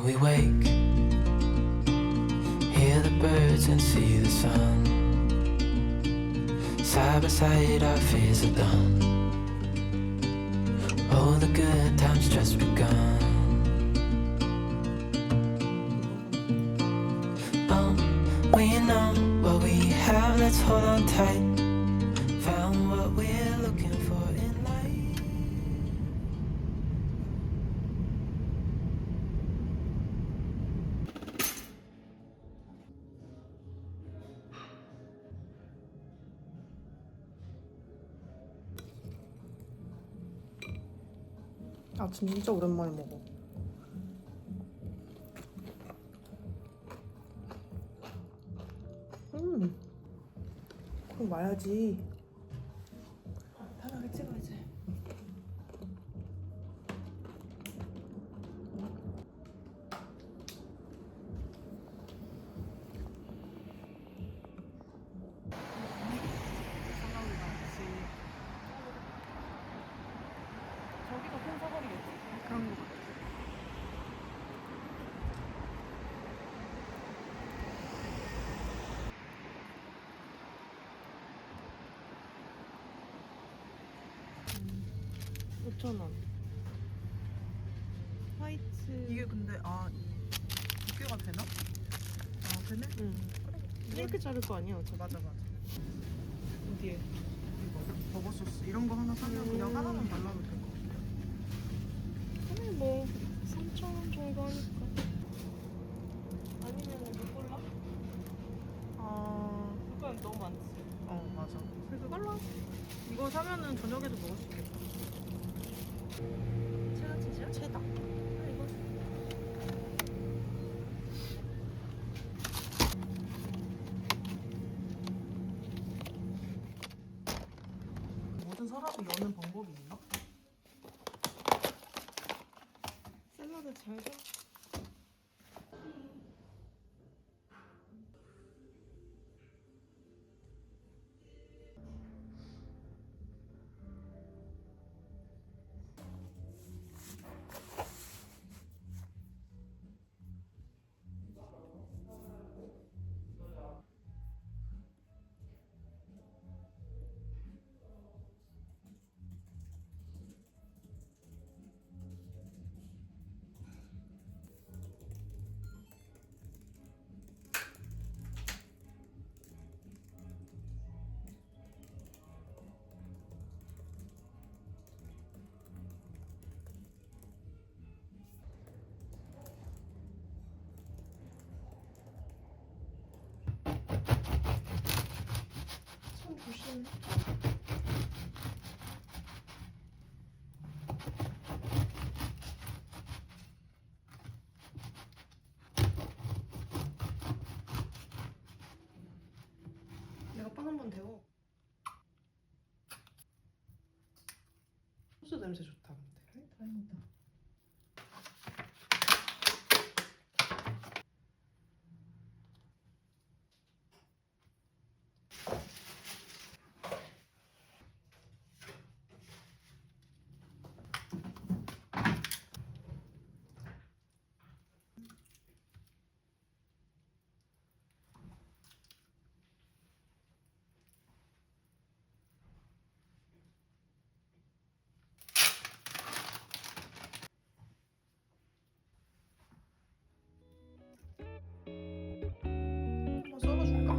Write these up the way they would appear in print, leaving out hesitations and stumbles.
we wake, hear the birds and see the sun. Side by side our fears are done. Oh, the good times just begun. We know what we have, let's hold on tight. Found what we're looking for in life. 아 진짜 오랜만에 먹어. 그럼 와야지. 편하게 찍어야지. 저기가 큰 사거리겠지? 그런 거 같아. $5,000. 화이트. 이게 근데 두께가 되나? 되네? 응. 이렇게 자를 거 아니야? 어차피. 맞아. 어디에? 이거 버거 소스 이런 거 하나 사면 그냥 하나만 발라도 될 것 같아. 아니 뭐 3,000원 정도 하니까. 아니면 이거 골라? 이건 너무 많지. 맞아. 그걸로 하자. 이거 사면은 저녁에도 먹을 수 있겠다. 체다 치즈야? 체다. 이거. 모든 서랍을 여는 방법이 있나? 샐러드 잘 줘. 손 조심. 내가 빵 한 번 데워. 소스 냄새 좋다 근데. 다행이다. 한번 썰어줄까?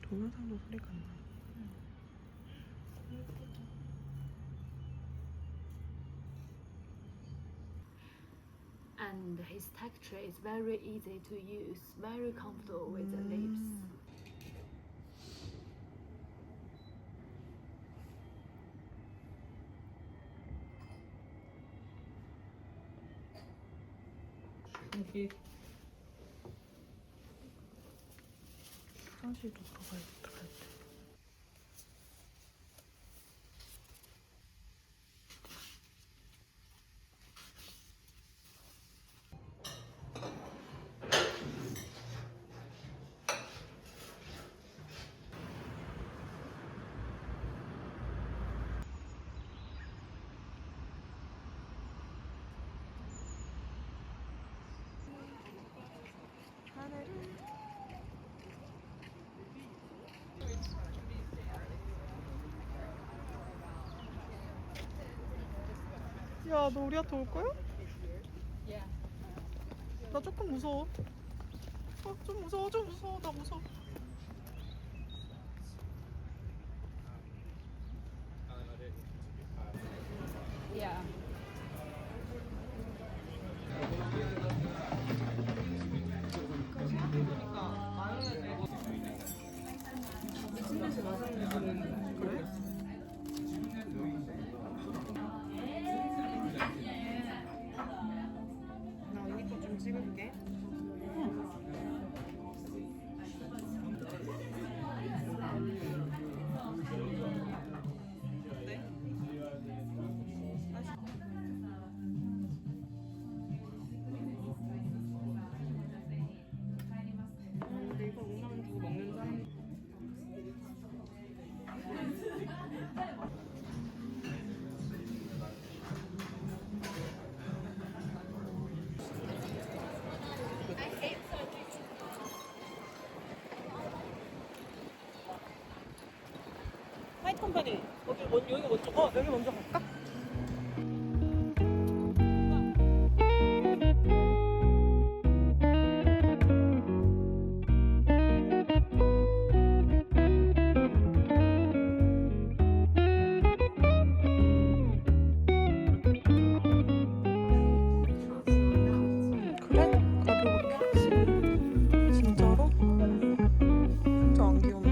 동영상도 소리가 안 나. And his texture is very easy to use, very comfortable with the lips. 여기 화장실도 들어갈 때. 야, 너 우리한테 올 거야? 나 조금 무서워. 좀 무서워, 나 무서워. Yeah. 그래? 나 언니 거 좀 찍을게. 어때? 근데 이거 5만 원 주고 먹는 사람. 화이트 컴퍼니 여기가 먼저 여기 먼저 갈까? 그래? 가격 어떻게 진짜로? 진짜 안 귀엽네.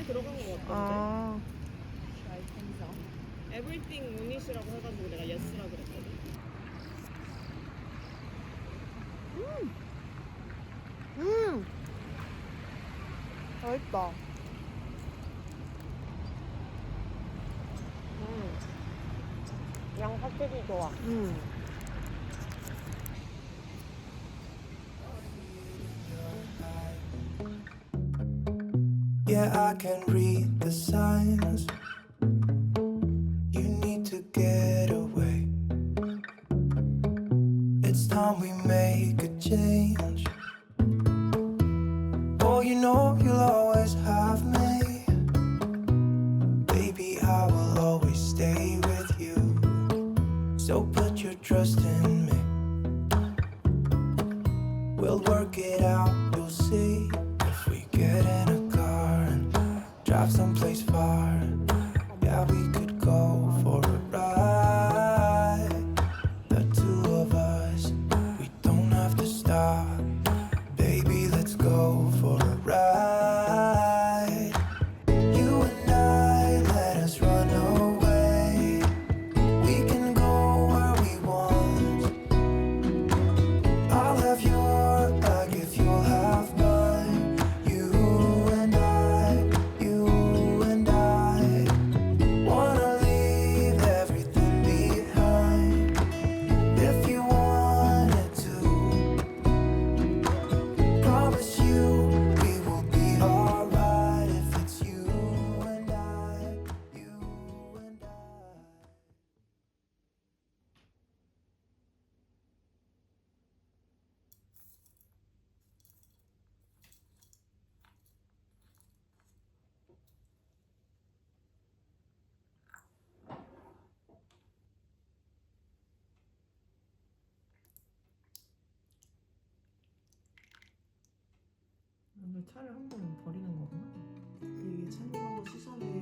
답이 들어간 것 같던데. 아. Everything unit이라고 해가지고 내가 yes라고 그랬거든. 맛있다. 양 파채기 좋아. Yeah, I can read the signs. You need to get away. It's time we make a change. Oh, you know you'll always have me. Baby, I will always stay with you. So put your trust in me. We'll work it out, you'll see. If we get in a car and drive someplace far, yeah, we could go for a ride. The two of us, we don't have to stop. Baby, let's go for a ride. You and I, let us run away. We can go where we want. I'll have your back if you'll have mine. You and I wanna leave everything behind. If you wanted to, promise you we will be alright. If it's you and I. 오늘 차를 한 번 버리는 거구나. 이게 차량하고 시선을